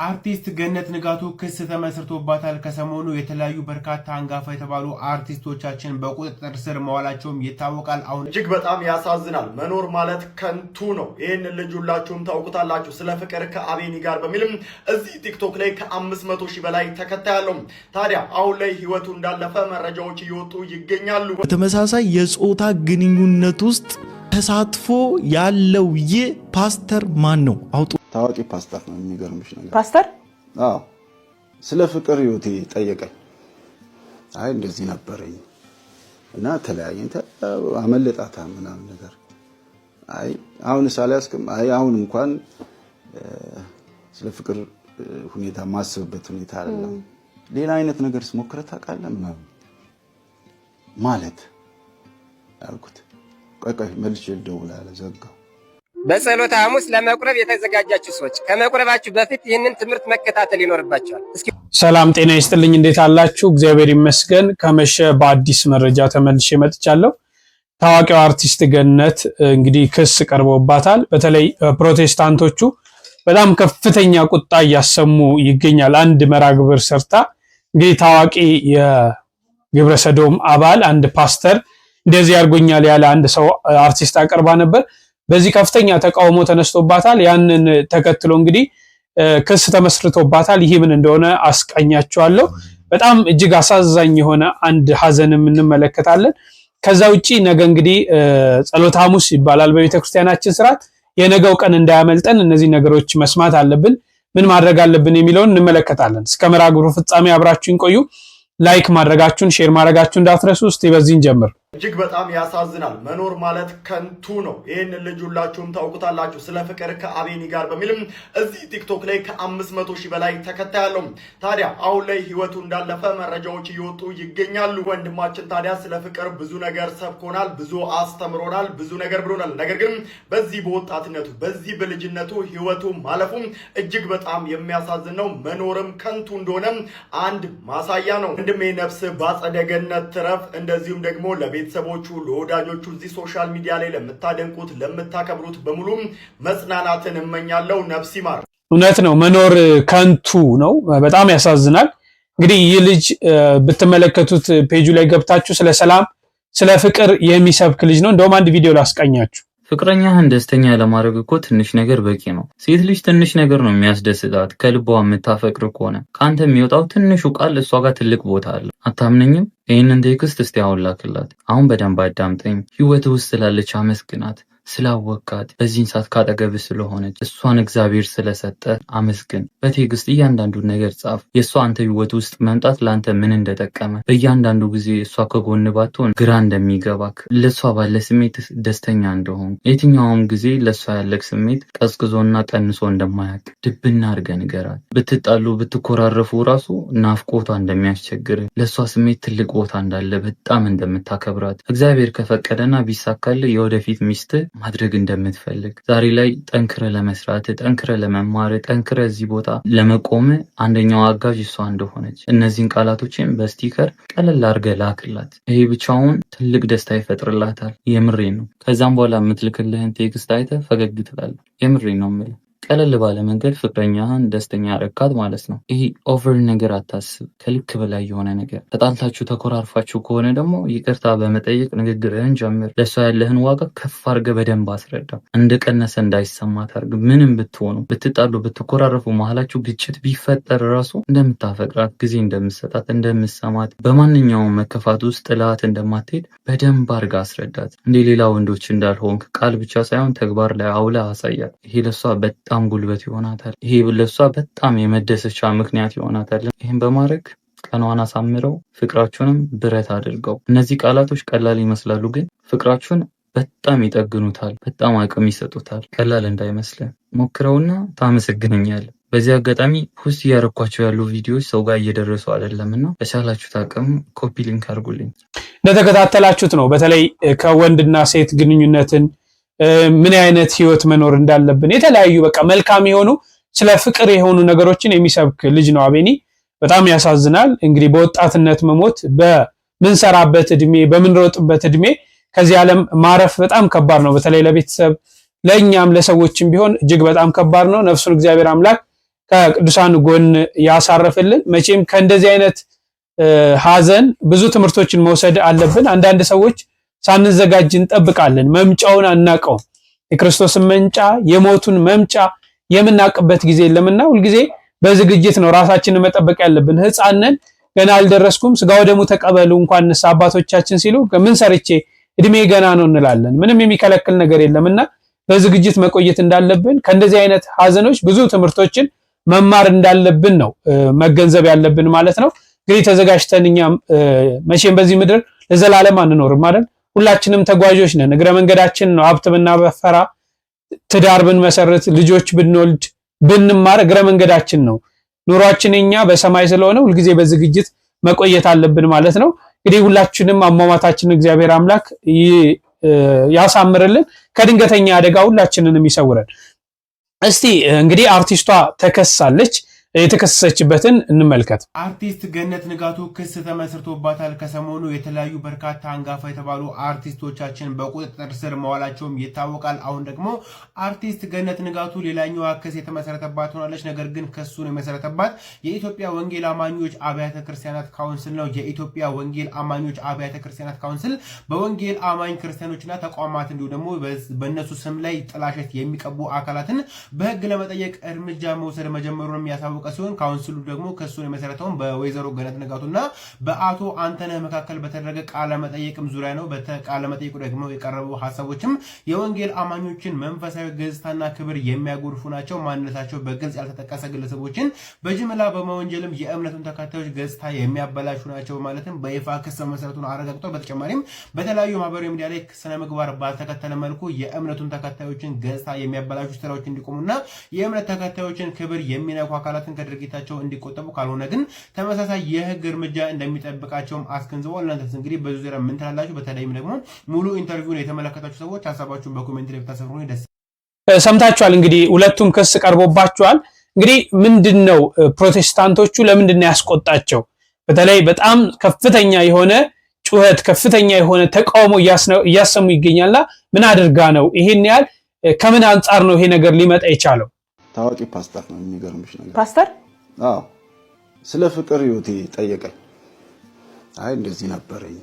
አርቲስት ገነት ንጋቱ ክስ ተመስርቶባታል። ከሰሞኑ የተለያዩ በርካታ አንጋፋ የተባሉ አርቲስቶቻችን በቁጥጥር ስር መዋላቸውም ይታወቃል። አሁን እጅግ በጣም ያሳዝናል። መኖር ማለት ከንቱ ነው። ይህን ልጅ ሁላችሁም ታውቁታላችሁ። ስለ ፍቅር ከአቤኒ ጋር በሚልም እዚህ ቲክቶክ ላይ ከ500,000 በላይ ተከታይ አለው። ታዲያ አሁን ላይ ህይወቱ እንዳለፈ መረጃዎች እየወጡ ይገኛሉ። በተመሳሳይ የጾታ ግንኙነት ውስጥ ተሳትፎ ያለው ይህ ፓስተር ማን ነው? አውጡ። ታዋቂ ፓስተር ነው። የሚገርምሽ ነገር ፓስተር ስለ ፍቅር ህይወቴ ጠየቀኝ። አይ እንደዚህ ነበረኝ እና ተለያየን አመለጣታ ምናምን ነገር አይ አሁን ሳላስከም አይ አሁን እንኳን ስለ ፍቅር ሁኔታ ማስበበት ሁኔታ አይደለም። ሌላ አይነት ነገር ስሞክረ ታውቃለህ ምናምን ማለት አልኩት። ቆይ መልሼ ልደውላለሁ ዘጋው። በጸሎተ ሐሙስ ለመቁረብ የተዘጋጃችሁ ሰዎች ከመቁረባችሁ በፊት ይህንን ትምህርት መከታተል ይኖርባችኋል። ሰላም ጤና ይስጥልኝ። እንዴት አላችሁ? እግዚአብሔር ይመስገን። ከመሸ በአዲስ መረጃ ተመልሼ መጥቻለሁ። ታዋቂው አርቲስት ገነት እንግዲህ ክስ ቀርቦባታል። በተለይ ፕሮቴስታንቶቹ በጣም ከፍተኛ ቁጣ እያሰሙ ይገኛል። አንድ መራግብር ሰርታ እንግዲህ ታዋቂ የግብረ ሰዶም አባል አንድ ፓስተር እንደዚህ ያርጎኛል ያለ አንድ ሰው አርቲስት አቀርባ ነበር። በዚህ ከፍተኛ ተቃውሞ ተነስቶባታል። ያንን ተከትሎ እንግዲህ ክስ ተመስርቶባታል። ይሄ ምን እንደሆነ አስቃኛቸዋለሁ። በጣም እጅግ አሳዛኝ የሆነ አንድ ሀዘንም እንመለከታለን። ከዛ ውጪ ነገ እንግዲህ ጸሎተ ሐሙስ ይባላል በቤተክርስቲያናችን ስርዓት። የነገው ቀን እንዳያመልጠን እነዚህ ነገሮች መስማት አለብን። ምን ማድረግ አለብን የሚለውን እንመለከታለን። እስከ መርሃ ግብሩ ፍጻሜ አብራችሁን ቆዩ። ላይክ ማድረጋችሁን ሼር ማድረጋችሁን እንዳትረሱ። እስቲ በዚህን ጀምር። እጅግ በጣም ያሳዝናል። መኖር ማለት ከንቱ ነው። ይህን ልጅ ሁላችሁም ታውቁታላችሁ። ስለ ፍቅር ከአቤኒ ጋር በሚልም እዚህ ቲክቶክ ላይ ከ500,000 በላይ ተከታይ አለው። ታዲያ አሁን ላይ ህይወቱ እንዳለፈ መረጃዎች እየወጡ ይገኛሉ። ወንድማችን ታዲያ ስለ ፍቅር ብዙ ነገር ሰብኮናል፣ ብዙ አስተምሮናል፣ ብዙ ነገር ብሎናል። ነገር ግን በዚህ በወጣትነቱ በዚህ በልጅነቱ ህይወቱ ማለፉም እጅግ በጣም የሚያሳዝን ነው። መኖርም ከንቱ እንደሆነ አንድ ማሳያ ነው። ወንድሜ ነፍስ በአጸደ ገነት ትረፍ። እንደዚሁም ደግሞ ቤተሰቦቹ ለወዳጆቹ እዚህ ሶሻል ሚዲያ ላይ ለምታደንቁት ለምታከብሩት በሙሉ መጽናናትን እመኛለሁ። ነፍስ ይማር። እውነት ነው፣ መኖር ከንቱ ነው። በጣም ያሳዝናል። እንግዲህ ይህ ልጅ ብትመለከቱት ፔጁ ላይ ገብታችሁ ስለ ሰላም ስለ ፍቅር የሚሰብክ ልጅ ነው። እንደውም አንድ ቪዲዮ ላስቃኛችሁ። ፍቅረኛህን ደስተኛ ለማድረግ እኮ ትንሽ ነገር በቂ ነው። ሴት ልጅ ትንሽ ነገር ነው የሚያስደስታት። ከልቧ የምታፈቅር ከሆነ ከአንተ የሚወጣው ትንሹ ቃል እሷ ጋር ትልቅ ቦታ አለ። አታምነኝም? ይህንን ቴክስት እስቲ አሁን ላክላት። አሁን በደንብ አዳምጠኝ። ህይወት ውስጥ ስላለች አመስግናት። ስላወቃት በዚህን ሰዓት ካጠገብ ስለሆነች እሷን እግዚአብሔር ስለሰጠ አመስግን። በቴክስት እያንዳንዱን ነገር ጻፍ። የእሷ አንተ ህይወት ውስጥ መምጣት ለአንተ ምን እንደጠቀመ፣ በእያንዳንዱ ጊዜ እሷ ከጎን ባትሆን ግራ እንደሚገባክ፣ ለእሷ ባለ ስሜት ደስተኛ እንደሆን፣ የትኛውም ጊዜ ለእሷ ያለክ ስሜት ቀዝቅዞና ቀንሶ እንደማያቅ ድብና አድርገህ ንገራት። ብትጣሉ ብትኮራረፉ ራሱ ናፍቆቷ እንደሚያስቸግር፣ ለእሷ ስሜት ትልቅ ቦታ እንዳለ፣ በጣም እንደምታከብራት፣ እግዚአብሔር ከፈቀደና ቢሳካል የወደፊት ሚስት ማድረግ እንደምትፈልግ፣ ዛሬ ላይ ጠንክረ ለመስራት፣ ጠንክረ ለመማር፣ ጠንክረ እዚህ ቦታ ለመቆም አንደኛው አጋዥ እሷ እንደሆነች እነዚህን ቃላቶችን በስቲከር ቀለል አድርገህ ላክላት። ይሄ ብቻውን ትልቅ ደስታ ይፈጥርላታል። የምሬ ነው። ከዛም በኋላ የምትልክልህን ቴክስት አይተህ ፈገግ ትላለህ። የምሬ ነው የምልህ። ቀለል ባለ መንገድ ፍቅረኛህን ደስተኛ ረካት ማለት ነው። ይሄ ኦቨር ነገር አታስብ። ከልክ በላይ የሆነ ነገር ተጣልታችሁ ተኮራርፋችሁ ከሆነ ደግሞ ይቅርታ በመጠየቅ ንግግርህን ጀምር። ለሷ ያለህን ዋጋ ከፍ አድርገህ በደንብ አስረዳ። እንደቀነሰ እንዳይሰማት አድርግ። ምንም ብትሆኑ ብትጣሉ ብትኮራረፉ መሀላችሁ ግጭት ቢፈጠር ራሱ እንደምታፈቅራት፣ ጊዜ እንደምትሰጣት፣ እንደምትሰማት፣ በማንኛውም መከፋት ውስጥ ጥላት እንደማትሄድ በደንብ አድርጋ አስረዳት። እንደ ሌላ ወንዶች እንዳልሆንክ ቃል ብቻ ሳይሆን ተግባር ላይ አውላ አሳያት። ይሄ ለሷ በጣም ጉልበት ይሆናታል። ይሄ ለሷ በጣም የመደሰቻ ምክንያት ይሆናታል። ይሄን በማድረግ ቀኗን አሳምረው፣ ፍቅራችሁንም ብረት አድርገው። እነዚህ ቃላቶች ቀላል ይመስላሉ፣ ግን ፍቅራችሁን በጣም ይጠግኑታል፣ በጣም አቅም ይሰጡታል። ቀላል እንዳይመስልህ ሞክረውና ታመሰግነኛለህ። በዚህ አጋጣሚ ፖስት እያረኳቸው ያሉ ቪዲዮዎች ሰው ጋር እየደረሱ አይደለምና በቻላችሁት አቅም ኮፒ ሊንክ አድርጉልኝ። እንደተከታተላችሁት ነው በተለይ ከወንድና ሴት ግንኙነትን ምን አይነት ህይወት መኖር እንዳለብን የተለያዩ በቃ መልካም የሆኑ ስለ ፍቅር የሆኑ ነገሮችን የሚሰብክ ልጅ ነው አቤኒ። በጣም ያሳዝናል። እንግዲህ በወጣትነት መሞት፣ በምንሰራበት እድሜ፣ በምንሮጥበት እድሜ ከዚህ ዓለም ማረፍ በጣም ከባድ ነው። በተለይ ለቤተሰብ ለኛም ለሰዎችም ቢሆን እጅግ በጣም ከባድ ነው። ነፍሱን እግዚአብሔር አምላክ ከቅዱሳን ጎን ያሳረፍልን። መቼም ከእንደዚህ አይነት ሐዘን ብዙ ትምህርቶችን መውሰድ አለብን። አንዳንድ ሰዎች ሳንዘጋጅ እንጠብቃለን፣ መምጫውን አናውቀውም። የክርስቶስን መምጫ የሞቱን መምጫ የምናውቅበት ጊዜ የለምና ሁልጊዜ በዝግጅት ነው ራሳችንን መጠበቅ ያለብን። ሕፃን ነን፣ ገና አልደረስኩም፣ ስጋው ደሙ ተቀበሉ እንኳንስ አባቶቻችን ሲሉ ምን ሰርቼ እድሜ ገና ነው እንላለን። ምንም የሚከለክል ነገር የለምና በዝግጅት መቆየት እንዳለብን ከእንደዚህ አይነት ሐዘኖች ብዙ ትምህርቶችን መማር እንዳለብን ነው መገንዘብ ያለብን ማለት ነው። እንግዲህ ተዘጋጅተን እኛም መቼም በዚህ ምድር ለዘላለም አንኖርም አይደል? ሁላችንም ተጓዦች ነን። እግረ መንገዳችን ነው ሀብት ብናፈራ፣ ትዳር ብንመሰርት፣ ልጆች ብንወልድ፣ ብንማር እግረ መንገዳችን ነው። ኑሯችን እኛ በሰማይ ስለሆነ ሁልጊዜ በዝግጅት መቆየት አለብን ማለት ነው። እንግዲህ ሁላችንም አሟሟታችን እግዚአብሔር አምላክ ያሳምርልን፣ ከድንገተኛ አደጋ ሁላችንንም ይሰውረን። እስቲ እንግዲህ አርቲስቷ ተከሳለች። የተከሰሰችበትን እንመልከት። አርቲስት ገነት ንጋቱ ክስ ተመስርቶባታል። ከሰሞኑ የተለያዩ በርካታ አንጋፋ የተባሉ አርቲስቶቻችን በቁጥጥር ስር መዋላቸውም ይታወቃል። አሁን ደግሞ አርቲስት ገነት ንጋቱ ሌላኛዋ ክስ የተመሰረተባት ሆናለች። ነገር ግን ክሱን የመሰረተባት የኢትዮጵያ ወንጌል አማኞች አብያተ ክርስቲያናት ካውንስል ነው። የኢትዮጵያ ወንጌል አማኞች አብያተ ክርስቲያናት ካውንስል በወንጌል አማኝ ክርስቲያኖችና ተቋማት እንዲሁ ደግሞ በእነሱ ስም ላይ ጥላሸት የሚቀቡ አካላትን በሕግ ለመጠየቅ እርምጃ መውሰድ መጀመሩንም ያሳወቀ ሲሆን ካውንስሉ ደግሞ ክሱን የመሰረተውን በወይዘሮ ገነት ንጋቱና በአቶ አንተነህ መካከል በተደረገ ቃለ መጠይቅም ዙሪያ ነው። በቃለ መጠይቁ ደግሞ የቀረቡ ሐሳቦችም የወንጌል አማኞችን መንፈሳዊ ገጽታና ክብር የሚያጎድፉ ናቸው። ማንነታቸው በግልጽ ያልተጠቀሰ ግለሰቦችን በጅምላ በመወንጀልም የእምነቱን ተከታዮች ገጽታ የሚያበላሹ ናቸው ማለትም በይፋ ክስ መሰረቱን አረጋግጧል። በተጨማሪም በተለያዩ ማህበራዊ ሚዲያ ላይ ስነ ምግባር ባልተከተለ መልኩ የእምነቱን ተከታዮችን ገጽታ የሚያበላሹ ስራዎች እንዲቆሙና የእምነት ተከታዮችን ክብር የሚነኩ አካላትን ከድርጊታቸው እንዲቆጠቡ ካልሆነ ግን ተመሳሳይ የህግ እርምጃ እንደሚጠብቃቸውም አስገንዝበዋል። እናንተስ እንግዲህ በዚህ ዙሪያ ምን ትላላችሁ? በተለይም ደግሞ ሙሉ ኢንተርቪውን የተመለከታችሁ ሰዎች ሀሳባችሁን በኮሜንት ላይ ብታሰፍሩ ደስ ሰምታችኋል። እንግዲህ ሁለቱም ክስ ቀርቦባቸዋል። እንግዲህ ምንድነው ፕሮቴስታንቶቹ ለምንድነው ያስቆጣቸው? በተለይ በጣም ከፍተኛ የሆነ ጩኸት፣ ከፍተኛ የሆነ ተቃውሞ እያሰሙ ይገኛልና ምን አድርጋ ነው ይሄን ያህል ከምን አንጻር ነው ይሄ ነገር ሊመጣ የቻለው? ታዋቂ ፓስተር ነው። የሚገርምሽ ነገር ፓስተር ስለ ፍቅር ህይወቴ ጠየቀኝ። አይ እንደዚህ ነበረኝ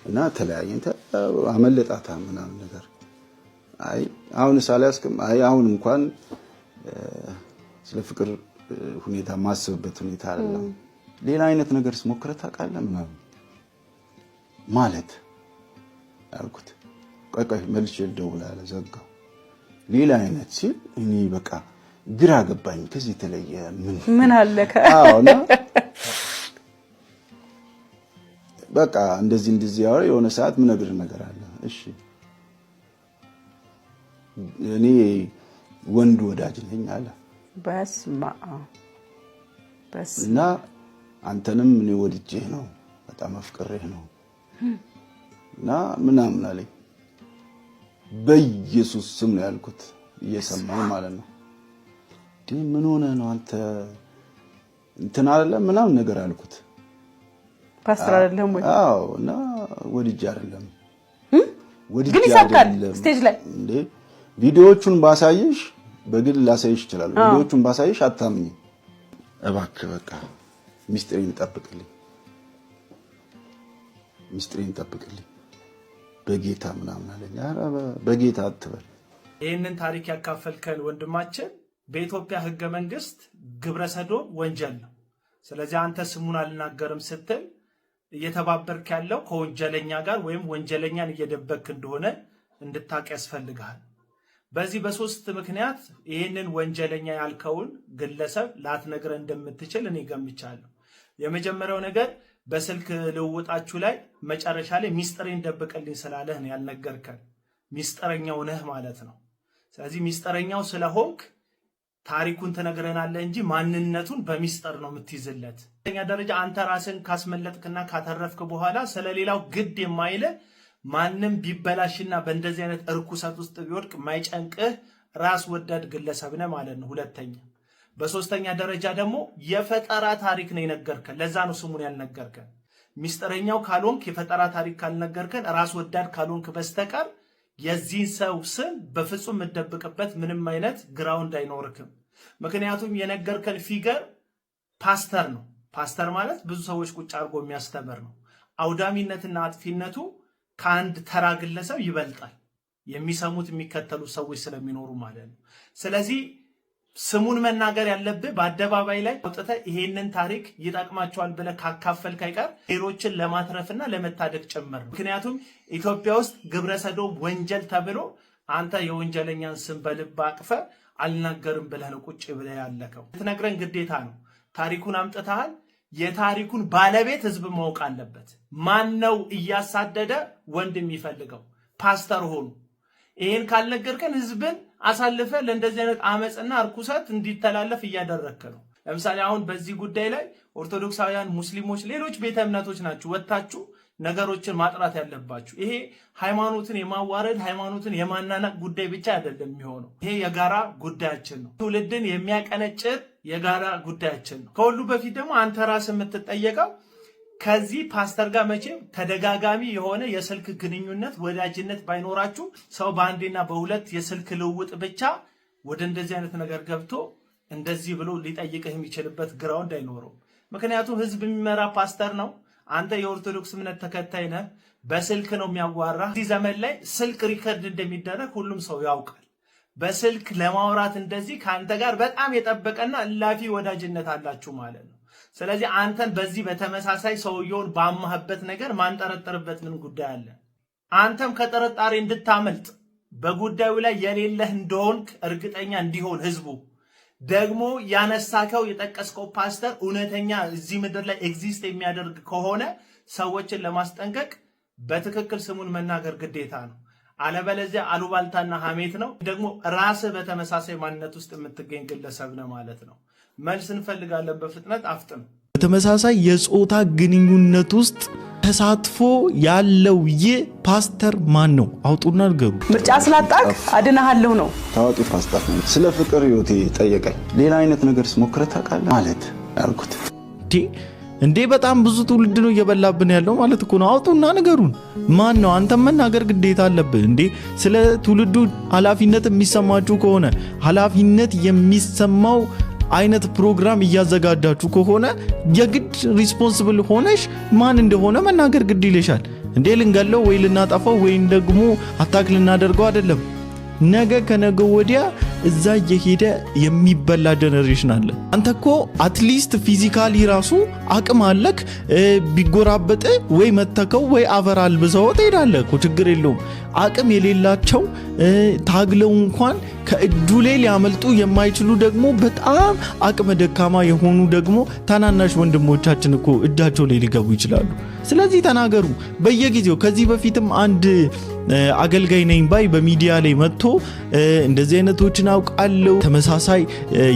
እና ተለያየን፣ አመለጣታ ምናምን ነገር። አይ አሁን ሳላስከም አይ አሁን እንኳን ስለ ፍቅር ሁኔታ ማስብበት ሁኔታ አይደለም። ሌላ አይነት ነገር ስሞክረ ታውቃለህ ምናምን ማለት አልኩት። ቆይ መልሼ ልደውልልህ ዘጋው። ሌላ አይነት ሲል እኔ በቃ ግራ ገባኝ። ከዚህ የተለየ ምን አለከ? አዎና በቃ እንደዚህ ያወራ የሆነ ሰዓት ምን ነገር ነገር አለ። እሺ እኔ ወንድ ወዳጅ ነኝ አለ። በስማ እና አንተንም እኔ ወድጄ ነው በጣም አፍቅሬህ ነው እና ምናምን አለኝ። በኢየሱስ ስም ነው ያልኩት፣ እየሰማኝ ማለት ነው። ምን ሆነ ነው አንተ እንትን አይደለም ምናምን ነገር አልኩት። ፓስተር አይደለም ወይ? አዎ እና ወድጄ አይደለም ግን ይሳካል። ስቴጅ ላይ እንዴ ቪዲዮዎቹን ባሳይሽ በግል ላሳይሽ ይችላል። ቪዲዮዎቹን ባሳይሽ አታምኚ። እባክህ በቃ ሚስጥሬን ጠብቅልኝ፣ ሚስጥሬን ጠብቅልኝ በጌታ ምናምን አለኝ። ኧረ በጌታ አትበል። ይህንን ታሪክ ያካፈልከን ወንድማችን በኢትዮጵያ ሕገ መንግስት ግብረ ሰዶም ወንጀል ነው። ስለዚህ አንተ ስሙን አልናገርም ስትል እየተባበርክ ያለው ከወንጀለኛ ጋር ወይም ወንጀለኛን እየደበክ እንደሆነ እንድታቅ ያስፈልጋል። በዚህ በሶስት ምክንያት ይህንን ወንጀለኛ ያልከውን ግለሰብ ላትነግረ እንደምትችል እኔ ገምቻለሁ። የመጀመሪያው ነገር በስልክ ልውውጣችሁ ላይ መጨረሻ ላይ ሚስጥሬን ደብቅልኝ ስላለህ ነው ያልነገርከን። ሚስጥረኛው ነህ ማለት ነው። ስለዚህ ሚስጥረኛው ስለሆንክ ታሪኩን ትነግረናለህ እንጂ ማንነቱን በሚስጥር ነው የምትይዝለት። ሁለተኛ ደረጃ አንተ ራስን ካስመለጥክና ካተረፍክ በኋላ ስለሌላው ግድ የማይለ ማንም ቢበላሽና በእንደዚህ አይነት እርኩሰት ውስጥ ቢወድቅ ማይጨንቅህ ራስ ወዳድ ግለሰብ ነህ ማለት ነው። ሁለተኛ በሶስተኛ ደረጃ ደግሞ የፈጠራ ታሪክ ነው የነገርከን። ለዛ ነው ስሙን ያልነገርከን። ሚስጥረኛው ካልሆንክ የፈጠራ ታሪክ ካልነገርከን ራስ ወዳድ ካልሆንክ በስተቀር የዚህ ሰው ስም በፍጹም የምትደብቅበት ምንም አይነት ግራውንድ አይኖርክም። ምክንያቱም የነገርከን ፊገር ፓስተር ነው። ፓስተር ማለት ብዙ ሰዎች ቁጭ አድርጎ የሚያስተምር ነው። አውዳሚነትና አጥፊነቱ ከአንድ ተራ ግለሰብ ይበልጣል፣ የሚሰሙት የሚከተሉ ሰዎች ስለሚኖሩ ማለት ነው። ስለዚህ ስሙን መናገር ያለብህ በአደባባይ ላይ ወጥተህ ይሄንን ታሪክ ይጠቅማቸዋል ብለህ ካካፈልክ አይቀር ሌሎችን ለማትረፍና ለመታደግ ጭምር ነው። ምክንያቱም ኢትዮጵያ ውስጥ ግብረ ሰዶም ወንጀል ተብሎ አንተ የወንጀለኛን ስም በልብ አቅፈ አልናገርም ብለህ ነው ቁጭ ብለህ ያለከው። ትነግረን ግዴታ ነው። ታሪኩን አምጥተሃል። የታሪኩን ባለቤት ህዝብ ማወቅ አለበት። ማን ነው እያሳደደ ወንድ የሚፈልገው? ፓስተር ሆኑ። ይሄን ካልነገርከን ህዝብን አሳልፈ ለእንደዚህ አይነት አመጽና እርኩሰት እንዲተላለፍ እያደረክ ነው። ለምሳሌ አሁን በዚህ ጉዳይ ላይ ኦርቶዶክሳውያን፣ ሙስሊሞች፣ ሌሎች ቤተ እምነቶች ናችሁ ወጣችሁ ነገሮችን ማጥራት ያለባችሁ። ይሄ ሃይማኖትን የማዋረድ ሃይማኖትን የማናናቅ ጉዳይ ብቻ አይደለም የሚሆነው። ይሄ የጋራ ጉዳያችን ነው። ትውልድን የሚያቀነጭር የጋራ ጉዳያችን ነው። ከሁሉ በፊት ደግሞ አንተ ራስህ የምትጠየቀው ከዚህ ፓስተር ጋር መቼም ተደጋጋሚ የሆነ የስልክ ግንኙነት ወዳጅነት ባይኖራችሁ ሰው በአንዴና በሁለት የስልክ ልውውጥ ብቻ ወደ እንደዚህ አይነት ነገር ገብቶ እንደዚህ ብሎ ሊጠይቅህ የሚችልበት ግራውንድ አይኖረው። ምክንያቱም ህዝብ የሚመራ ፓስተር ነው። አንተ የኦርቶዶክስ እምነት ተከታይ ነህ። በስልክ ነው የሚያዋራ። እዚህ ዘመን ላይ ስልክ ሪከርድ እንደሚደረግ ሁሉም ሰው ያውቃል። በስልክ ለማውራት እንደዚህ ከአንተ ጋር በጣም የጠበቀና እላፊ ወዳጅነት አላችሁ ማለት ነው። ስለዚህ አንተን በዚህ በተመሳሳይ ሰውየውን ባማህበት ነገር ማንጠረጠርበት ምን ጉዳይ አለ? አንተም ከጥርጣሬ እንድታመልጥ በጉዳዩ ላይ የሌለህ እንደሆንክ እርግጠኛ እንዲሆን ህዝቡ ደግሞ ያነሳከው የጠቀስከው ፓስተር እውነተኛ እዚህ ምድር ላይ ኤግዚስት የሚያደርግ ከሆነ ሰዎችን ለማስጠንቀቅ በትክክል ስሙን መናገር ግዴታ ነው። አለበለዚያ አሉባልታና ሐሜት ነው። ደግሞ ራስህ በተመሳሳይ ማንነት ውስጥ የምትገኝ ግለሰብ ነው ማለት ነው። መልስ እንፈልጋለን። በፍጥነት አፍጥን። በተመሳሳይ የጾታ ግንኙነት ውስጥ ተሳትፎ ያለው ፓስተር ማን ነው? አውጡና ንገሩ። ምርጫ ስላጣቅ አድናሃለሁ ነው። ታዋቂ ፓስተር ነው። ስለ ፍቅር ህይወቴ ጠየቀኝ። ሌላ አይነት ነገር ስሞክረህ ታውቃለህ ማለት ያልኩት እንዴ በጣም ብዙ ትውልድ ነው እየበላብን ያለው ማለት እኮ ነው። አውጡና ንገሩን። ማን ነው? አንተም መናገር ግዴታ አለብህ እንዴ። ስለ ትውልዱ ኃላፊነት የሚሰማችሁ ከሆነ ኃላፊነት የሚሰማው አይነት ፕሮግራም እያዘጋጃችሁ ከሆነ የግድ ሪስፖንሲብል ሆነሽ ማን እንደሆነ መናገር ግድ ይልሻል እንዴ። ልንገለው ወይ ልናጠፋው ወይም ደግሞ አታክ ልናደርገው አይደለም። ነገ ከነገ ወዲያ እዛ እየሄደ የሚበላ ጀነሬሽን አለ። አንተ እኮ አትሊስት ፊዚካሊ ራሱ አቅም አለክ። ቢጎራበጥ ወይ መተከው ወይ አፈር አልብሰው ትሄዳለህ እኮ ችግር የለውም። አቅም የሌላቸው ታግለው እንኳን ከእጁ ላይ ሊያመልጡ የማይችሉ ደግሞ በጣም አቅመ ደካማ የሆኑ ደግሞ ታናናሽ ወንድሞቻችን እኮ እጃቸው ላይ ሊገቡ ይችላሉ። ስለዚህ ተናገሩ በየጊዜው። ከዚህ በፊትም አንድ አገልጋይ ነኝ ባይ በሚዲያ ላይ መጥቶ እንደዚህ አይነቶችን አውቃለሁ፣ ተመሳሳይ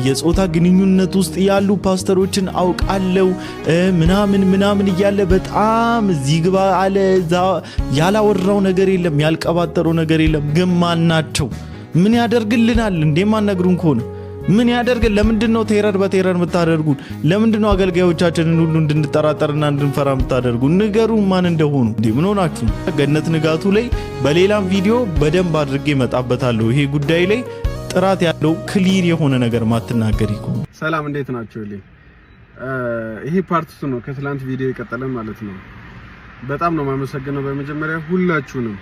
የጾታ ግንኙነት ውስጥ ያሉ ፓስተሮችን አውቃለሁ ምናምን እያለ በጣም ዝግባ አለ። ያላወራው ነገር የለም፣ ያልቀባጠረው ነገር የለም። ግን ማን ናቸው? ምን ያደርግልናል? እንደማናግሩን ከሆነ ምን ያደርግ? ለምንድነው ቴረር በቴረር የምታደርጉን? ለምንድነው አገልጋዮቻችንን ሁሉ እንድንጠራጠርና እንድንፈራ የምታደርጉን? ንገሩ ማን እንደሆኑ። ምን ሆናችሁ? ገነት ንጋቱ ላይ በሌላም ቪዲዮ በደንብ አድርጌ መጣበታለሁ። ይሄ ጉዳይ ላይ ጥራት ያለው ክሊር የሆነ ነገር ማትናገር ይቆም። ሰላም እንዴት ናችሁልኝ? ይሄ ፓርት 2 ነው፣ ከትላንት ቪዲዮ ይቀጥላል ማለት ነው። በጣም ነው ማመሰግነው በመጀመሪያ ሁላችሁንም።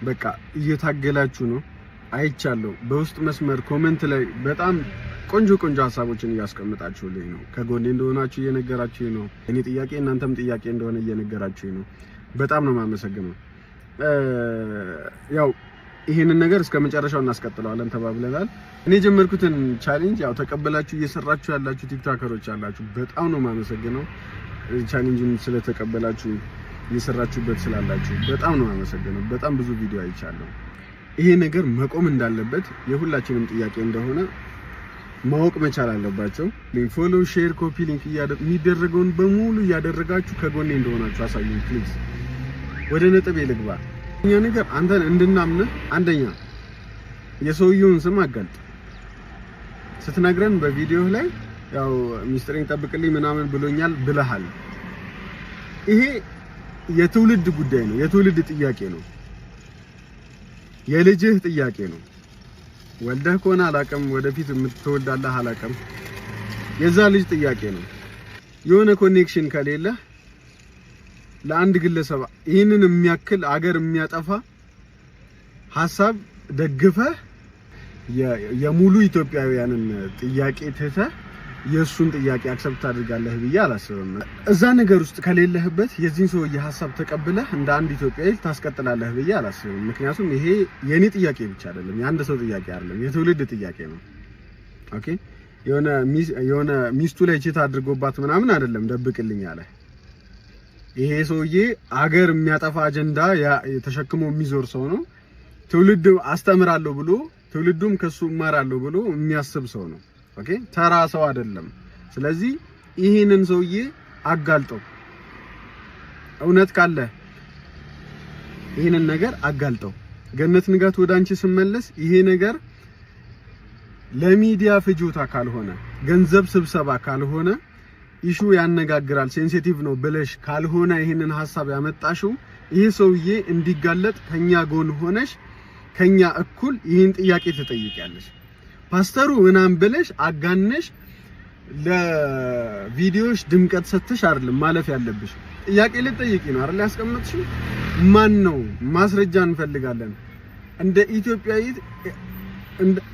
በቃ እየታገላችሁ ነው አይቻለሁ። በውስጥ መስመር ኮሜንት ላይ በጣም ቆንጆ ሀሳቦችን እያስቀምጣችሁልኝ ነው። ከጎኔ እንደሆናችሁ እየነገራችሁኝ ነው። እኔ ጥያቄ እናንተም ጥያቄ እንደሆነ እየነገራችሁኝ ነው። በጣም ነው ማመሰግነው። ያው ይሄንን ነገር እስከ መጨረሻው እናስቀጥለዋለን ተባብለናል። እኔ ጀመርኩትን ቻሌንጅ ያው ተቀበላችሁ እየሰራችሁ ያላችሁ ቲክቶከሮች አላችሁ። በጣም ነው ማመሰግነው። ቻሌንጁን ስለተቀበላችሁ እየሰራችሁበት ስላላችሁ በጣም ነው ማመሰግነው። በጣም ብዙ ቪዲዮ አይቻለሁ። ይሄ ነገር መቆም እንዳለበት የሁላችንም ጥያቄ እንደሆነ ማወቅ መቻል አለባቸው። ፎሎ፣ ሼር፣ ኮፒ ሊንክ የሚደረገውን በሙሉ እያደረጋችሁ ከጎኔ እንደሆናችሁ አሳዩኝ ፕሊዝ። ወደ ነጥብ ልግባ። እኛ ነገር አንተን እንድናምን አንደኛ የሰውየውን ስም አጋልጥ ስትነግረን በቪዲዮ ላይ ያው ሚስጥሬን ጠብቅልኝ ምናምን ብሎኛል ብለሃል። ይሄ የትውልድ ጉዳይ ነው፣ የትውልድ ጥያቄ ነው፣ የልጅህ ጥያቄ ነው። ወልደህ ከሆነ አላውቅም፣ ወደፊት የምትወልዳለህ አላውቅም። የዛ ልጅ ጥያቄ ነው። የሆነ ኮኔክሽን ከሌለ ለአንድ ግለሰብ ይህንን የሚያክል አገር የሚያጠፋ ሐሳብ ደግፈህ የሙሉ ኢትዮጵያውያንን ጥያቄ ትተህ የሱን ጥያቄ አክሰፕት አድርጋለህ ብዬ አላስብም። እዛ ነገር ውስጥ ከሌለህበት የዚህን ሰውዬ ሐሳብ ተቀብለህ እንደ አንድ ኢትዮጵያዊ ታስቀጥላለህ ብዬ አላስብም። ምክንያቱም ይሄ የኔ ጥያቄ ብቻ አይደለም፣ የአንድ ሰው ጥያቄ አይደለም፣ የትውልድ ጥያቄ ነው። ኦኬ የሆነ ሚስቱ ላይ ቺት አድርጎባት ምናምን አይደለም ደብቅልኝ አለ። ይሄ ሰውዬ አገር የሚያጠፋ አጀንዳ ተሸክሞ የሚዞር ሰው ነው። ትውልድ አስተምራለሁ ብሎ ትውልዱም ከሱ እማራለሁ ብሎ የሚያስብ ሰው ነው። ኦኬ ተራ ሰው አይደለም። ስለዚህ ይሄንን ሰውዬ አጋልጠው፣ እውነት ካለ ይሄንን ነገር አጋልጠው። ገነት ንጋቱ ወደ አንቺ ስመለስ ይሄ ነገር ለሚዲያ ፍጆታ ካልሆነ ገንዘብ ስብሰባ ካልሆነ ኢሹ ያነጋግራል ሴንሲቲቭ ነው ብለሽ ካልሆነ ይሄንን ሐሳብ ያመጣሽው ይሄ ሰውዬ እንዲጋለጥ ከኛ ጎን ሆነሽ ከኛ እኩል ይሄን ጥያቄ ተጠይቂያለሽ። ፓስተሩ ምናምን ብለሽ አጋነሽ ለቪዲዮሽ ድምቀት ሰጥተሽ አይደለም ማለፍ ያለብሽ። ጥያቄ ልጠይቂ ነው አይደል ያስቀመጥሽው? ማን ነው? ማስረጃ እንፈልጋለን። እንደ ኢትዮጵያዊት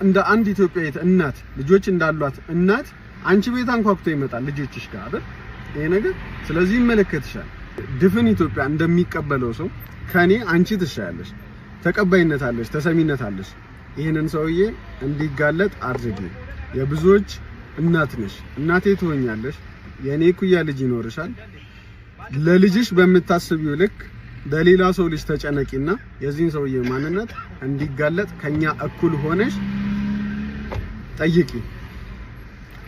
እንደ አንድ ኢትዮጵያዊት እናት ልጆች እንዳሏት እናት አንቺ ቤት አንኳኩቶ ይመጣል ልጆችሽ ጋር አይደል ይሄ ነገር። ስለዚህ ይመለከትሻል። ድፍን ኢትዮጵያ እንደሚቀበለው ሰው ከኔ አንቺ ትሻያለሽ፣ ተቀባይነት አለሽ፣ ተሰሚነት አለሽ። ይሄንን ሰውዬ እንዲጋለጥ አድርጊ። የብዙዎች እናት ነሽ፣ እናቴ ትሆኛለሽ። የኔ ኩያ ልጅ ይኖርሻል። ለልጅሽ በምታስቢው ልክ ለሌላ ሰው ልጅ ተጨነቂና የዚህን ሰውዬ ማንነት እንዲጋለጥ ከኛ እኩል ሆነሽ ጠይቂ።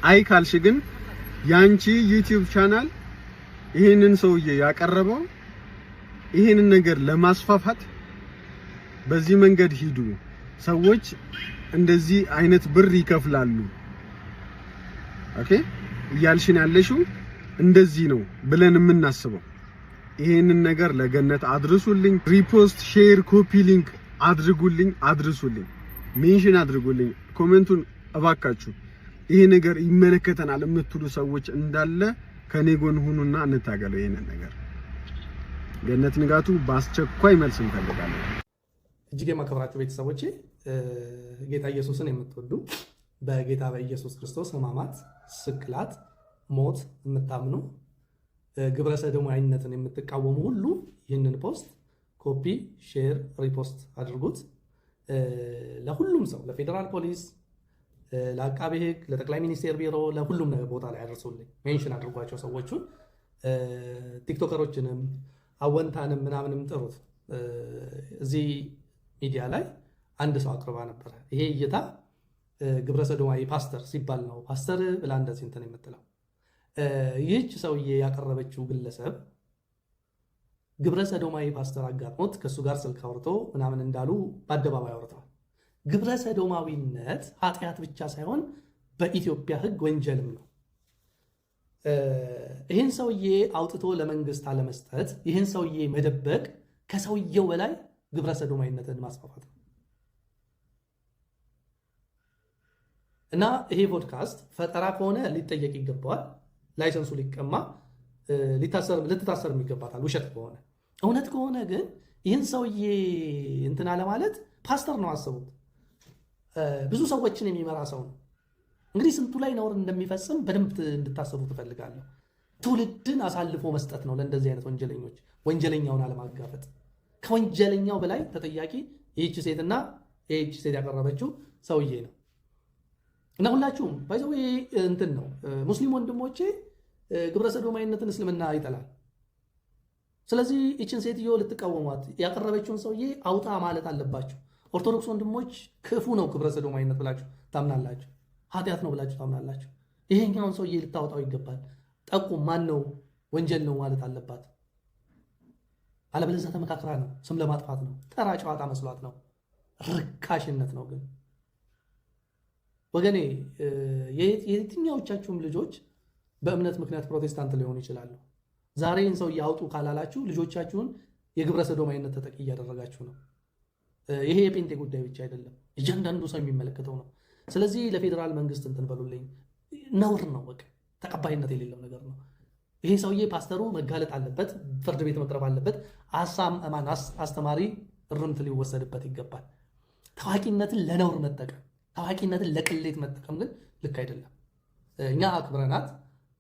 አይ ካልሽ ግን ያንቺ ዩቲዩብ ቻናል ይሄንን ሰውዬ ያቀረበው ይሄንን ነገር ለማስፋፋት በዚህ መንገድ ሂዱ፣ ሰዎች እንደዚህ አይነት ብር ይከፍላሉ ኦኬ እያልሽን ያለሽው እንደዚህ ነው ብለን የምናስበው። ይሄንን ነገር ለገነት አድርሱልኝ። ሪፖስት፣ ሼር፣ ኮፒ ሊንክ አድርጉልኝ፣ አድርሱልኝ፣ ሜንሽን አድርጉልኝ። ኮሜንቱን እባካችሁ ይሄ ነገር ይመለከተናል የምትሉ ሰዎች እንዳለ ከኔ ጎን ሁኑና እንታገለው ይሄንን ነገር። ገነት ንጋቱ በአስቸኳይ መልስ እንፈልጋለን። እጅግ የማከብራችሁ ቤተሰቦቼ ጌታ ኢየሱስን የምትወዱ በጌታ በኢየሱስ ክርስቶስ ሕማማት፣ ስቅላት፣ ሞት የምታምኑ ግብረ ሰዶማዊነትን የምትቃወሙ ሁሉ ይህንን ፖስት ኮፒ፣ ሼር፣ ሪፖስት አድርጉት። ለሁሉም ሰው፣ ለፌዴራል ፖሊስ፣ ለአቃቤ ሕግ፣ ለጠቅላይ ሚኒስቴር ቢሮ፣ ለሁሉም ነገር ቦታ ላይ አድርሱልኝ። ሜንሽን አድርጓቸው ሰዎቹን። ቲክቶከሮችንም አወንታንም ምናምንም ጥሩት። እዚህ ሚዲያ ላይ አንድ ሰው አቅርባ ነበረ። ይሄ እይታ ግብረ ሰዶማዊ ፓስተር ሲባል ነው ፓስተር ብላ እንደዚህ እንትን የምትለው። ይህች ሰውዬ ያቀረበችው ግለሰብ ግብረ ሰዶማዊ ፓስተር አጋጥሞት ከእሱ ጋር ስልክ አውርቶ ምናምን እንዳሉ በአደባባይ አውርተዋል። ግብረ ሰዶማዊነት ኃጢአት ብቻ ሳይሆን በኢትዮጵያ ሕግ ወንጀልም ነው። ይህን ሰውዬ አውጥቶ ለመንግስት አለመስጠት፣ ይህን ሰውዬ መደበቅ ከሰውየው በላይ ግብረ ሰዶማዊነትን ማስፋፋት ነው። እና ይሄ ፖድካስት ፈጠራ ከሆነ ሊጠየቅ ይገባዋል። ላይሰንሱ ሊቀማ ልትታሰርም ይገባታል፣ ውሸት ከሆነ። እውነት ከሆነ ግን ይህን ሰውዬ እንትና ለማለት ፓስተር ነው አስቡት። ብዙ ሰዎችን የሚመራ ሰው ነው። እንግዲህ ስንቱ ላይ ነውር እንደሚፈጽም በደንብ እንድታሰቡ ትፈልጋለሁ። ትውልድን አሳልፎ መስጠት ነው ለእንደዚህ አይነት ወንጀለኞች፣ ወንጀለኛውን አለማጋፈጥ። ከወንጀለኛው በላይ ተጠያቂ ይህች ሴትና ይህች ሴት ያቀረበችው ሰውዬ ነው። እና ሁላችሁም ባይዘው እንትን ነው ሙስሊም ወንድሞቼ ግብረ ሰዶማዊነትን እስልምና ይጠላል። ስለዚህ ይችን ሴትዮ ልትቃወሟት ያቀረበችውን ሰውዬ አውጣ ማለት አለባችሁ። ኦርቶዶክስ ወንድሞች ክፉ ነው ግብረ ሰዶማዊነት ብላችሁ ታምናላችሁ፣ ኃጢአት ነው ብላችሁ ታምናላችሁ። ይሄኛውን ሰውዬ ልታወጣው ይገባል። ጠቁም፣ ማን ነው ወንጀል ነው ማለት አለባት። አለበለዚያ ተመካክራ ነው፣ ስም ለማጥፋት ነው፣ ተራ ጨዋታ መስሏት ነው፣ ርካሽነት ነው። ግን ወገኔ የትኛዎቻችሁም ልጆች በእምነት ምክንያት ፕሮቴስታንት ሊሆኑ ይችላሉ። ዛሬን ሰው ያውጡ ካላላችሁ ልጆቻችሁን የግብረ ሰዶማዊነት ተጠቂ እያደረጋችሁ ነው። ይሄ የጴንጤ ጉዳይ ብቻ አይደለም፣ እያንዳንዱ ሰው የሚመለከተው ነው። ስለዚህ ለፌዴራል መንግስት እንትን በሉልኝ። ነውር ነው፣ በቃ ተቀባይነት የሌለው ነገር ነው። ይሄ ሰውዬ ፓስተሩ መጋለጥ አለበት፣ ፍርድ ቤት መቅረብ አለበት፣ አስተማሪ እርምት ሊወሰድበት ይገባል። ታዋቂነትን ለነውር መጠቀም፣ ታዋቂነትን ለቅሌት መጠቀም ግን ልክ አይደለም። እኛ አክብረናት፣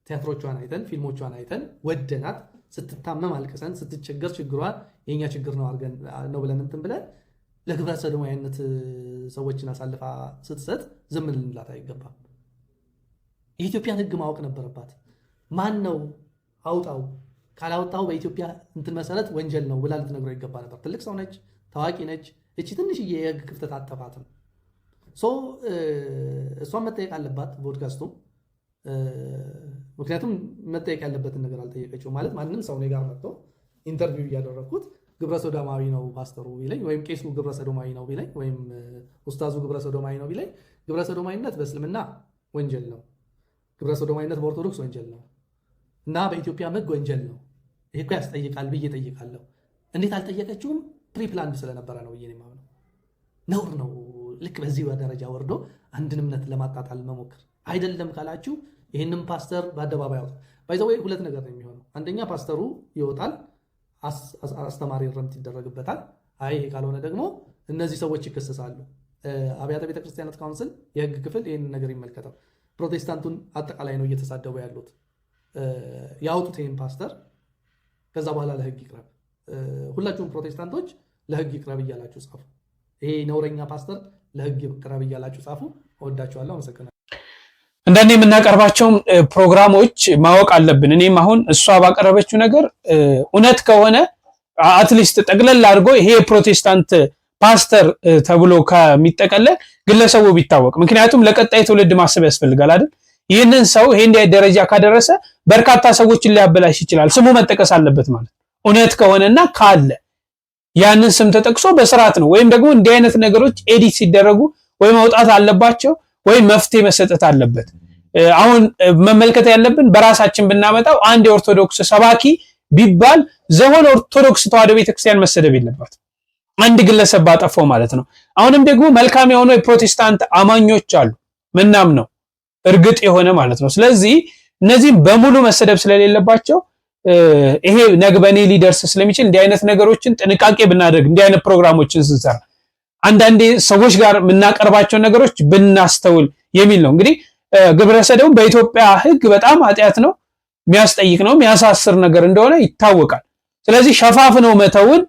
ቲያትሮቿን አይተን ፊልሞቿን አይተን ወደናት፣ ስትታመም አልቅሰን፣ ስትቸገር ችግሯ የኛ ችግር ነው ብለን እንትን ብለን ለግብረ ሰዶማዊነት ሰዎችን አሳልፋ ስትሰጥ ዝም ልንላት አይገባም። የኢትዮጵያን ሕግ ማወቅ ነበረባት። ማን ነው አውጣው፣ ካላወጣው በኢትዮጵያ እንትን መሰረት ወንጀል ነው ብላ ልትነግረው ይገባ ነበር። ትልቅ ሰው ነች፣ ታዋቂ ነች። እቺ ትንሽዬ የሕግ ክፍተት አጠፋትም። እሷን መጠየቅ አለባት ፖድካስቱ። ምክንያቱም መጠየቅ ያለበትን ነገር አልጠየቀችው። ማለት ማንም ሰው እኔ ጋር መጥቶ ኢንተርቪው እያደረግኩት ግብረ ሰዶማዊ ነው ፓስተሩ ቢለኝ፣ ወይም ቄሱ ግብረ ሰዶማዊ ነው ቢለኝ፣ ወይም ኡስታዙ ግብረ ሰዶማዊ ነው ቢለኝ፣ ግብረ ሰዶማዊነት በእስልምና ወንጀል ነው፣ ግብረ ሰዶማዊነት በኦርቶዶክስ ወንጀል ነው እና በኢትዮጵያ ሕግ ወንጀል ነው፣ ይሄ እኮ ያስጠይቃል ብዬ ጠይቃለሁ። እንዴት አልጠየቀችውም? ፕሪፕላንድ ስለነበረ ነው ብዬ የማምነው። ነውር ነው ልክ በዚህ ደረጃ ወርዶ አንድን እምነት ለማጣጣል መሞከር። አይደለም ካላችሁ ይህንም ፓስተር በአደባባይ ያወጣል። ባይዘወይ ሁለት ነገር ነው የሚሆነው። አንደኛ ፓስተሩ ይወጣል፣ አስተማሪ እርምት ይደረግበታል። አይ ካልሆነ ደግሞ እነዚህ ሰዎች ይከሰሳሉ። አብያተ ቤተክርስቲያናት ካውንስል የህግ ክፍል ይህንን ነገር ይመልከተው። ፕሮቴስታንቱን አጠቃላይ ነው እየተሳደቡ ያሉት። ያወጡት ይህን ፓስተር ከዛ በኋላ ለህግ ይቅረብ። ሁላችሁም ፕሮቴስታንቶች ለህግ ይቅረብ እያላችሁ ጻፉ። ይሄ ነውረኛ ፓስተር ለህግ ይቅረብ እያላችሁ ጻፉ። እወዳችኋለሁ። አመሰግናለሁ። እንደኔ የምናቀርባቸውም ፕሮግራሞች ማወቅ አለብን። እኔም አሁን እሷ ባቀረበችው ነገር እውነት ከሆነ አትሊስት ጠቅለል አድርጎ ይሄ ፕሮቴስታንት ፓስተር ተብሎ ከሚጠቀለል ግለሰቡ ቢታወቅ፣ ምክንያቱም ለቀጣይ ትውልድ ማሰብ ያስፈልጋል አይደል? ይህንን ሰው ይሄ እንዲህ ደረጃ ካደረሰ በርካታ ሰዎችን ሊያበላሽ ይችላል። ስሙ መጠቀስ አለበት ማለት እውነት ከሆነና ካለ ያንን ስም ተጠቅሶ በስርዓት ነው። ወይም ደግሞ እንዲህ አይነት ነገሮች ኤዲት ሲደረጉ ወይ መውጣት አለባቸው ወይ መፍትሄ መሰጠት አለበት። አሁን መመልከት ያለብን በራሳችን ብናመጣው አንድ የኦርቶዶክስ ሰባኪ ቢባል ዘሆን ኦርቶዶክስ ተዋሕዶ ቤተክርስቲያን መሰደብ የለባትም፣ አንድ ግለሰብ ባጠፋው ማለት ነው። አሁንም ደግሞ መልካም የሆኑ የፕሮቴስታንት አማኞች አሉ ምናምነው እርግጥ የሆነ ማለት ነው። ስለዚህ እነዚህ በሙሉ መሰደብ ስለሌለባቸው ይሄ ነግበኔ ሊደርስ ስለሚችል እንዲህ አይነት ነገሮችን ጥንቃቄ ብናደርግ፣ እንዲህ አይነት ፕሮግራሞችን ስንሰራ አንዳንዴ ሰዎች ጋር የምናቀርባቸው ነገሮች ብናስተውል የሚል ነው። እንግዲህ ግብረ ሰዶም በኢትዮጵያ ሕግ በጣም ኃጢአት ነው፣ የሚያስጠይቅ ነው፣ የሚያሳስር ነገር እንደሆነ ይታወቃል። ስለዚህ ሸፋፍነው መተውን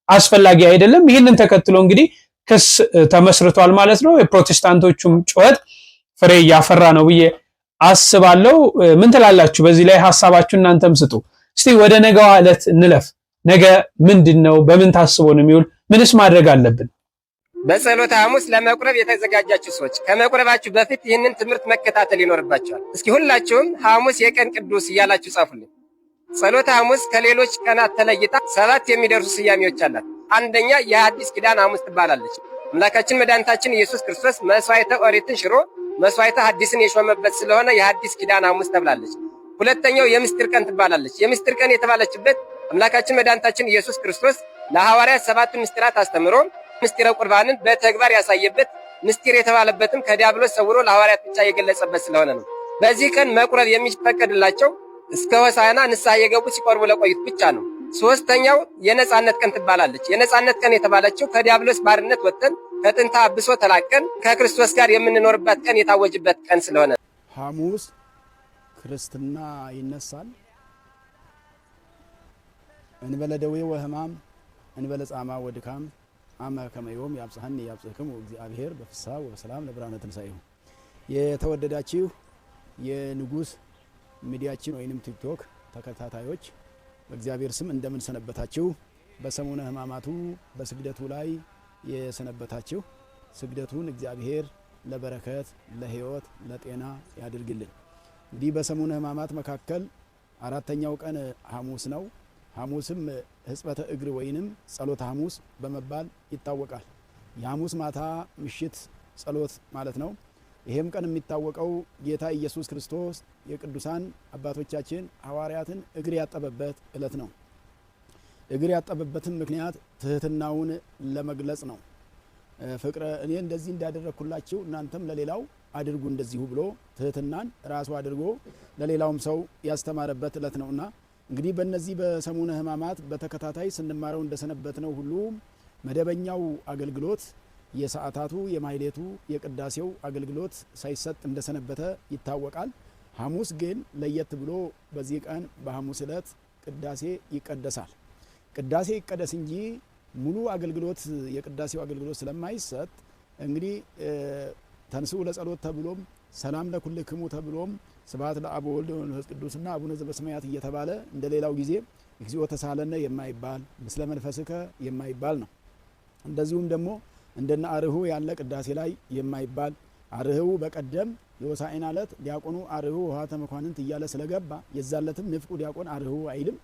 አስፈላጊ አይደለም። ይህንን ተከትሎ እንግዲህ ክስ ተመስርቷል ማለት ነው። የፕሮቴስታንቶቹም ጩኸት ፍሬ እያፈራ ነው ብዬ አስባለሁ። ምን ትላላችሁ? በዚህ ላይ ሐሳባችሁ እናንተም ስጡ። እስቲ ወደ ነገዋ ዕለት እንለፍ። ነገ ምንድነው? በምን ታስቦ ነው የሚውል? ምንስ ማድረግ አለብን? በጸሎተ ሐሙስ ለመቁረብ የተዘጋጃችሁ ሰዎች ከመቁረባችሁ በፊት ይህንን ትምህርት መከታተል ይኖርባችኋል። እስኪ ሁላችሁም ሐሙስ የቀን ቅዱስ እያላችሁ ጻፉልኝ። ጸሎተ ሐሙስ ከሌሎች ቀናት ተለይታ 7 የሚደርሱ ስያሜዎች አላት። አንደኛ የሐዲስ ኪዳን ሐሙስ ትባላለች። አምላካችን መድኃኒታችን ኢየሱስ ክርስቶስ መስዋዕተ ኦሪትን ሽሮ መስዋዕተ ሐዲስን የሾመበት ስለሆነ የሐዲስ ኪዳን ሐሙስ ተብላለች። ሁለተኛው የምስጢር ቀን ትባላለች። የምስጢር ቀን የተባለችበት አምላካችን መድኃኒታችን ኢየሱስ ክርስቶስ ለሐዋርያት 7 ምስጢራት አስተምሮ ምስጢረ ቁርባንን በተግባር ያሳየበት ምስጢር የተባለበትም ከዲያብሎስ ሰውሮ ለሐዋርያት ብቻ የገለጸበት ስለሆነ ነው። በዚህ ቀን መቁረብ የሚፈቀድላቸው እስከ ሆሳዕና ንስሐ የገቡ ሲቆርቡ ለቆዩት ብቻ ነው። ሶስተኛው የነጻነት ቀን ትባላለች። የነጻነት ቀን የተባለችው ከዲያብሎስ ባርነት ወጥተን ከጥንታ አብሶ ተላቀን ከክርስቶስ ጋር የምንኖርበት ቀን የታወጅበት ቀን ስለሆነ ሐሙስ ክርስትና ይነሳል። እንበለ ደዌ ወሕማም እንበለ ጻማ ወድካም አመ ከመዮም ያብጽሐኒ ያብጽሕክሙ እግዚአብሔር በፍስሐ ወበሰላም ለብርሃነ ትንሣኤሁ። የተወደዳችሁ የንጉስ ሚዲያችን ወይንም ቲክቶክ ተከታታዮች በእግዚአብሔር ስም እንደምን ሰነበታችሁ? በሰሙነ ሕማማቱ በስግደቱ ላይ የሰነበታችሁ ስግደቱን እግዚአብሔር ለበረከት፣ ለሕይወት፣ ለጤና ያድርግልን። እንግዲህ በሰሙነ ሕማማት መካከል 4ኛው ቀን ሐሙስ ነው። ሐሙስም ሕጽበተ እግር ወይንም ጸሎተ ሐሙስ በመባል ይታወቃል። የሐሙስ ማታ ምሽት ጸሎት ማለት ነው። ይሄም ቀን የሚታወቀው ጌታ ኢየሱስ ክርስቶስ የቅዱሳን አባቶቻችን ሐዋርያትን እግር ያጠበበት ዕለት ነው። እግር ያጠበበትም ምክንያት ትህትናውን ለመግለጽ ነው። ፍቅረ እኔ እንደዚህ እንዳደረኩላችሁ እናንተም ለሌላው አድርጉ እንደዚሁ ብሎ ትህትናን ራሱ አድርጎ ለሌላውም ሰው ያስተማረበት ዕለት ነውና እንግዲህ በእነዚህ በሰሙነ ሕማማት በተከታታይ ስንማረው እንደሰነበት ነው ሁሉ መደበኛው አገልግሎት የሰዓታቱ የማይሌቱ የቅዳሴው አገልግሎት ሳይሰጥ እንደሰነበተ ይታወቃል። ሐሙስ ግን ለየት ብሎ በዚህ ቀን በሐሙስ ዕለት ቅዳሴ ይቀደሳል። ቅዳሴ ይቀደስ እንጂ ሙሉ አገልግሎት የቅዳሴው አገልግሎት ስለማይሰጥ እንግዲህ ተንሥኡ ለጸሎት ተብሎም ሰላም ለኩልክሙ ተብሎም ስብሐት ለአብ ወወልድ ወመንፈስ ቅዱስና አቡነ ዘበሰማያት እየተባለ እንደሌላው ጊዜ እግዚኦ ተሳለነ የማይባል ምስለ መንፈስከ የማይባል ነው። እንደዚሁም ደግሞ እንደነ አርሁ ያለ ቅዳሴ ላይ የማይባል አርሁ በቀደም የሆሳዕና ዕለት ዲያቆኑ አርሁ ውሃተ መኳንንት እያለ ስለገባ የዛለትም ንፍቁ ዲያቆን አርሁ አይልም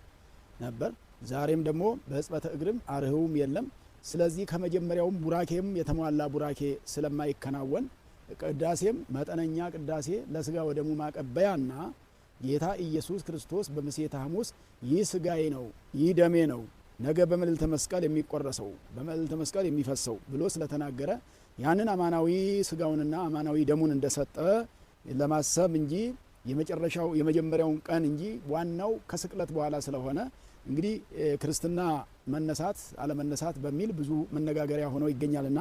ነበር። ዛሬም ደግሞ በሕጽበተ እግርም አርሁም የለም። ስለዚህ ከመጀመሪያውም ቡራኬም የተሟላ ቡራኬ ስለማይከናወን ቅዳሴም መጠነኛ ቅዳሴ ለስጋ ወደሙ ማቀበያና ጌታ ኢየሱስ ክርስቶስ በምሴተ ሐሙስ ይህ ስጋዬ ነው ይህ ደሜ ነው ነገ በመልዕልተ መስቀል የሚቆረሰው በመልዕልተ መስቀል የሚፈሰው ብሎ ስለተናገረ ያንን አማናዊ ስጋውንና አማናዊ ደሙን እንደሰጠ ለማሰብ እንጂ የመጀመሪያውን ቀን እንጂ ዋናው ከስቅለት በኋላ ስለሆነ እንግዲህ ክርስትና መነሳት አለመነሳት በሚል ብዙ መነጋገሪያ ሆኖ ይገኛልና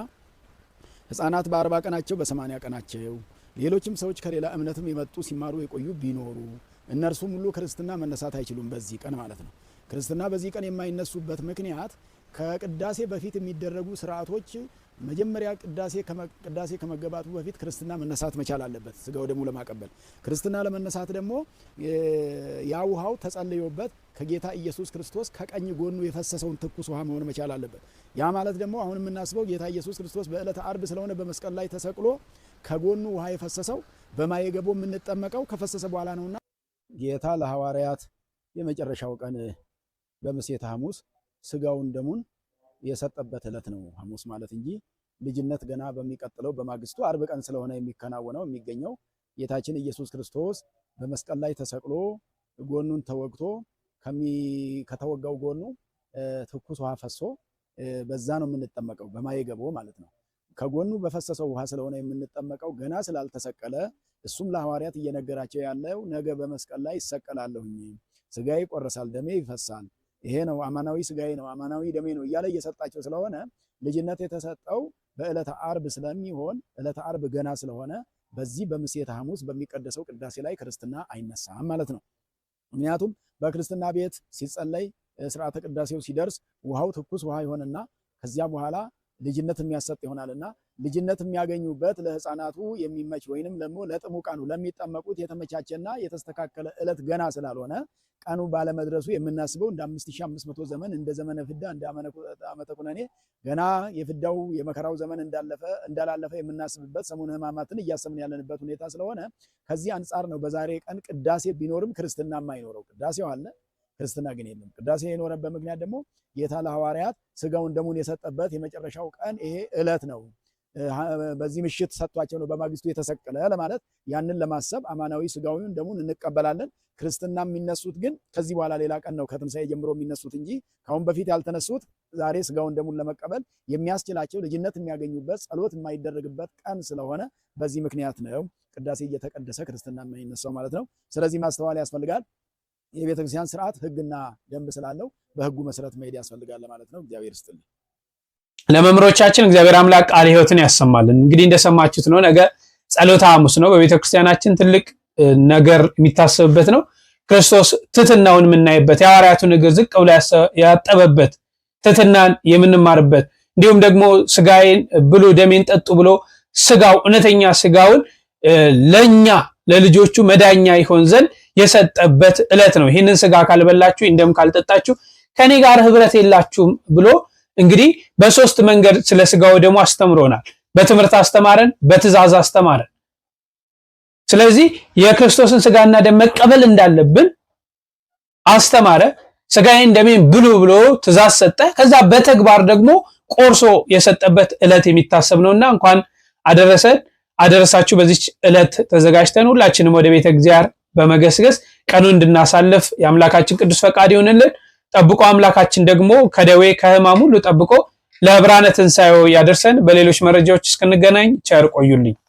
ሕፃናት በ40 ቀናቸው በ80 ቀናቸው ሌሎችም ሰዎች ከሌላ እምነትም የመጡ ሲማሩ የቆዩ ቢኖሩ እነርሱም ሁሉ ክርስትና መነሳት አይችሉም በዚህ ቀን ማለት ነው። ክርስትና በዚህ ቀን የማይነሱበት ምክንያት ከቅዳሴ በፊት የሚደረጉ ስርዓቶች መጀመሪያ ቅዳሴ ከመገባቱ በፊት ክርስትና መነሳት መቻል አለበት ስጋው ደሙ ለማቀበል። ክርስትና ለመነሳት ደግሞ ያ ውሃው ተጸልዮበት ከጌታ ኢየሱስ ክርስቶስ ከቀኝ ጎኑ የፈሰሰውን ትኩስ ውሃ መሆን መቻል አለበት። ያ ማለት ደግሞ አሁን የምናስበው ጌታ ኢየሱስ ክርስቶስ በዕለተ ዓርብ ስለሆነ በመስቀል ላይ ተሰቅሎ ከጎኑ ውሃ የፈሰሰው በማየገቦ የምንጠመቀው ከፈሰሰ በኋላ ነውና ጌታ ለሐዋርያት የመጨረሻው ቀን በምሴተ ሐሙስ ስጋውን ደሙን የሰጠበት ዕለት ነው ሐሙስ ማለት እንጂ ልጅነት ገና በሚቀጥለው በማግስቱ ዓርብ ቀን ስለሆነ የሚከናወነው የሚገኘው ጌታችን ኢየሱስ ክርስቶስ በመስቀል ላይ ተሰቅሎ ጎኑን ተወግቶ ከተወጋው ጎኑ ትኩስ ውሃ ፈሶ በዛ ነው የምንጠመቀው በማየገቦ ማለት ነው። ከጎኑ በፈሰሰው ውሃ ስለሆነ የምንጠመቀው ገና ስላልተሰቀለ እሱም ለሐዋርያት እየነገራቸው ያለው ነገ በመስቀል ላይ ይሰቀላለሁኝ ስጋዬ ይቆረሳል ደሜ ይፈሳል ይሄ ነው አማናዊ ስጋዬ ነው አማናዊ ደሜ ነው እያለ እየሰጣቸው ስለሆነ ልጅነት የተሰጠው በዕለተ ዓርብ ስለሚሆን ዕለተ ዓርብ ገና ስለሆነ በዚህ በምሴተ ሐሙስ በሚቀደሰው ቅዳሴ ላይ ክርስትና አይነሳም ማለት ነው። ምክንያቱም በክርስትና ቤት ሲጸለይ ስርዓተ ቅዳሴው ሲደርስ ውሃው ትኩስ ውሃ ይሆንና ከዚያ በኋላ ልጅነት የሚያሰጥ ይሆናልና ልጅነት የሚያገኙበት ለሕፃናቱ የሚመች ወይንም ደግሞ ለጥሙቃኑ ለሚጠመቁት የተመቻቸና የተስተካከለ ዕለት ገና ስላልሆነ ቀኑ ባለመድረሱ የምናስበው እንደ 5500 ዘመን እንደ ዘመነ ፍዳ እንደ ዓመተ ኩነኔ ገና የፍዳው የመከራው ዘመን እንዳላለፈ የምናስብበት ሰሙነ ሕማማትን እያሰብን ያለንበት ሁኔታ ስለሆነ ከዚህ አንጻር ነው በዛሬ ቀን ቅዳሴ ቢኖርም ክርስትና የማይኖረው። ቅዳሴው አለ ክርስትና ግን የለም። ቅዳሴ የኖረበት ምክንያት ደግሞ ጌታ ለሐዋርያት ስጋውን ደሙን የሰጠበት የመጨረሻው ቀን ይሄ ዕለት ነው። በዚህ ምሽት ሰጥቷቸው ነው በማግስቱ የተሰቀለ ለማለት ያንን ለማሰብ አማናዊ ስጋውን ደሙን እንቀበላለን። ክርስትና የሚነሱት ግን ከዚህ በኋላ ሌላ ቀን ነው ከትንሣኤ ጀምሮ የሚነሱት እንጂ ካሁን በፊት ያልተነሱት ዛሬ ስጋውን ደሙን ለመቀበል የሚያስችላቸው ልጅነት የሚያገኙበት ጸሎት የማይደረግበት ቀን ስለሆነ በዚህ ምክንያት ነው ቅዳሴ እየተቀደሰ ክርስትና የማይነሳው ማለት ነው። ስለዚህ ማስተዋል ያስፈልጋል። የቤተ ክርስቲያን ስርዓት ህግና ደንብ ስላለው በህጉ መሰረት መሄድ ያስፈልጋል ማለት ነው። እግዚአብሔር ይስጥልኝ። ለመምህሮቻችን እግዚአብሔር አምላክ ቃለ ሕይወትን ያሰማልን። እንግዲህ እንደሰማችሁት ነው ነገ ጸሎተ ሐሙስ ነው። በቤተ ክርስቲያናችን ትልቅ ነገር የሚታሰብበት ነው። ክርስቶስ ትሕትናውን የምናይበት የሐዋርያቱን እግር ዝቅ ብሎ ያጠበበት ትሕትናን የምንማርበት እንዲሁም ደግሞ ስጋዬን ብሉ ደሜን ጠጡ ብሎ ስጋው እውነተኛ ስጋውን ለኛ ለልጆቹ መዳኛ ይሆን ዘንድ የሰጠበት ዕለት ነው። ይህንን ስጋ ካልበላችሁ እንደም ካልጠጣችሁ ከኔ ጋር ህብረት የላችሁም ብሎ እንግዲህ በሶስት መንገድ ስለ ስጋው ደግሞ አስተምሮናል። በትምህርት አስተማረን፣ በትእዛዝ አስተማረን። ስለዚህ የክርስቶስን ስጋና ደም መቀበል እንዳለብን አስተማረ። ስጋዬን ደሜን ብሉ ብሎ ትእዛዝ ሰጠ። ከዛ በተግባር ደግሞ ቆርሶ የሰጠበት ዕለት የሚታሰብ ነውና እንኳን አደረሳችሁ። በዚች ዕለት ተዘጋጅተን ሁላችንም ወደ ቤተ እግዚአብሔር በመገስገስ ቀኑን እንድናሳልፍ የአምላካችን ቅዱስ ፈቃድ ይሁንልን። ጠብቆ አምላካችን ደግሞ ከደዌ ከሕማም ሁሉ ጠብቆ ለብርሃነ ትንሣኤው ያደርሰን። በሌሎች መረጃዎች እስክንገናኝ ቸር ቆዩልኝ።